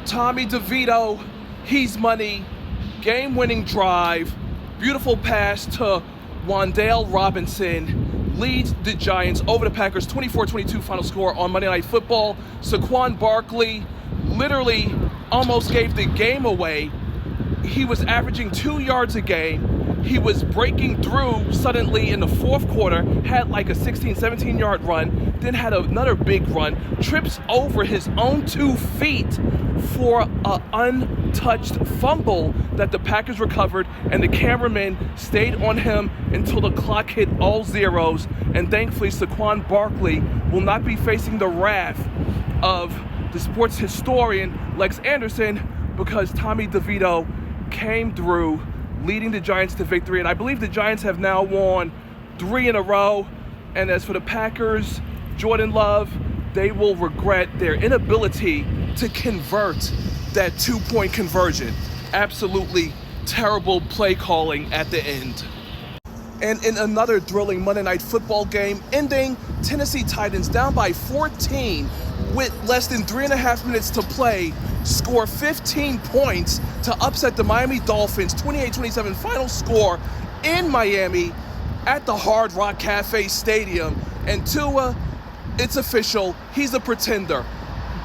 Tommy DeVito, he's money, game-winning drive, beautiful pass to Wan'Dale Robinson, leads the Giants over the Packers, 24-22 final score on Monday Night Football. Saquon Barkley literally almost gave the game away. He was averaging 2 yards a game. He was breaking through suddenly in the fourth quarter, had like a 16, 17-yard run, then had another big run, trips over his own 2 feet for an untouched fumble that the Packers recovered, and the cameraman stayed on him until the clock hit all zeros, and thankfully Saquon Barkley will not be facing the wrath of the sports historian Lex Anderson because Tommy DeVito came through, leading the Giants to victory. And I believe the Giants have now won 3 in a row. And as for the Packers, Jordan Love, they will regret their inability to convert that 2-point conversion. Absolutely terrible play calling at the end. And in another thrilling Monday Night Football game ending, Tennessee Titans down by 14 with less than 3.5 minutes to play, score 15 points to upset the Miami Dolphins, 28-27 final score in Miami at the Hard Rock Cafe Stadium. And Tua, it's official, he's a pretender.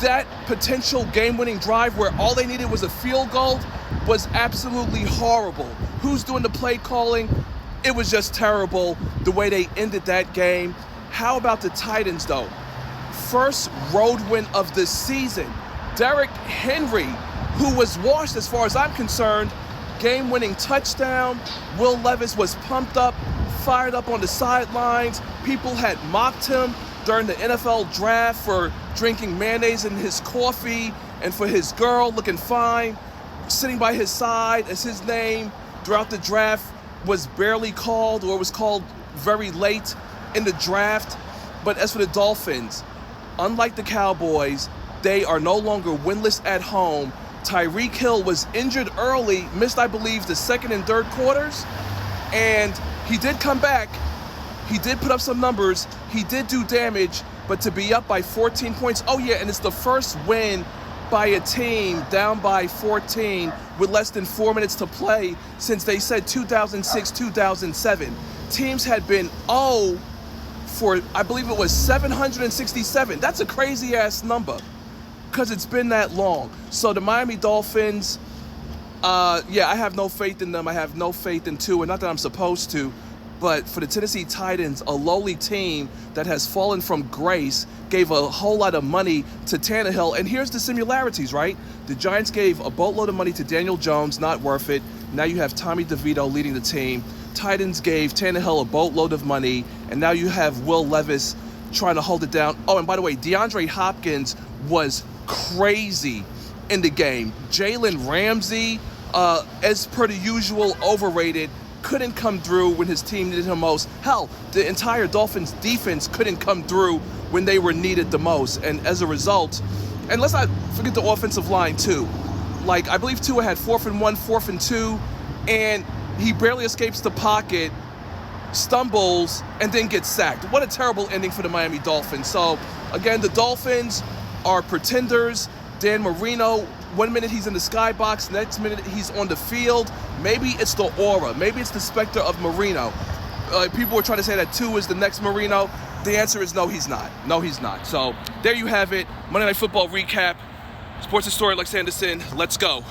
That potential game-winning drive where all they needed was a field goal was absolutely horrible. Who's doing the play calling? It was just terrible the way they ended that game. How about the Titans though? First road win of the season. Derrick Henry, who was washed as far as I'm concerned, game-winning touchdown. Will Levis was pumped up, fired up on the sidelines. People had mocked him during the NFL draft for drinking mayonnaise in his coffee and for his girl looking fine, sitting by his side as his name throughout the draft was barely called or was called very late in the draft. But as for the Dolphins, unlike the Cowboys, they are no longer winless at home. Tyreek Hill was injured early, missed, I believe, the second and third quarters, and he did come back. He did put up some numbers. He did do damage, but to be up by 14 points, oh yeah, and it's the first win by a team down by 14 with less than 4 minutes to play since they said 2006, 2007. Teams had been for, I believe it was 767. That's a crazy ass number because it's been that long. So the Miami Dolphins, yeah, I have no faith in them. I have no faith in Tua, not that I'm supposed to. But for the Tennessee Titans, a lowly team that has fallen from grace, gave a whole lot of money to Tannehill. And here's the similarities, right? The Giants gave a boatload of money to Daniel Jones, not worth it. Now you have Tommy DeVito leading the team. Titans gave Tannehill a boatload of money, and now you have Will Levis trying to hold it down. Oh, and by the way, DeAndre Hopkins was crazy in the game. Jalen Ramsey, as per the usual, overrated. Couldn't come through when his team needed him most. Hell, the entire Dolphins defense couldn't come through when they were needed the most. And as a result, and let's not forget the offensive line too. Like, I believe Tua had 4th and 1, 4th and 2, and he barely escapes the pocket, stumbles, and then gets sacked. What a terrible ending for the Miami Dolphins. So, again, the Dolphins are pretenders. Dan Marino, 1 minute he's in the skybox, next minute he's on the field. Maybe it's the aura. Maybe it's the specter of Marino. People are trying to say that Tua is the next Marino. The answer is no, he's not. No, he's not. So there you have it. Monday Night Football recap. Sports historian Lex Anderson. Let's go.